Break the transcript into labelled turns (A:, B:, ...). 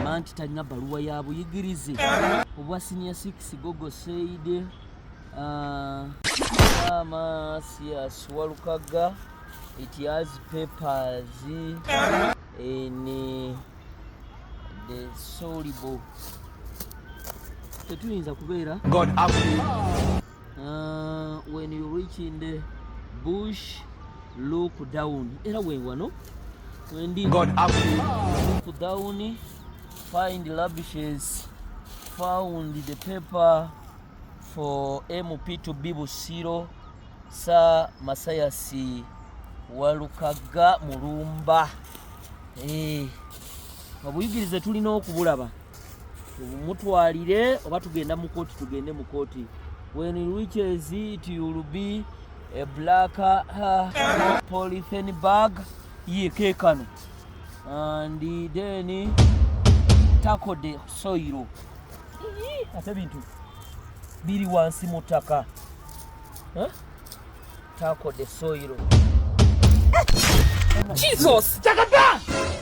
A: manti talina baluwa ya buyigirize obwa senior 6 Gogo said Masias Walukaga it has papers in the soluble tetuyinza kubeera
B: God up.
A: When you reach in the bush look down era we wano when
B: God up.
A: look down find rubbishes found the paper for MP to be Busiro Sa Masayasi Walukaga Mulumba. Obuyigirize tulina okubulaba mutwalire oba tugenda mu kooti tugende mu kooti. When it reaches it will be a black polythene bag ye kano and then tackle the soil ate bintu biri wansi mu ttaka tackle the soil. Jesus!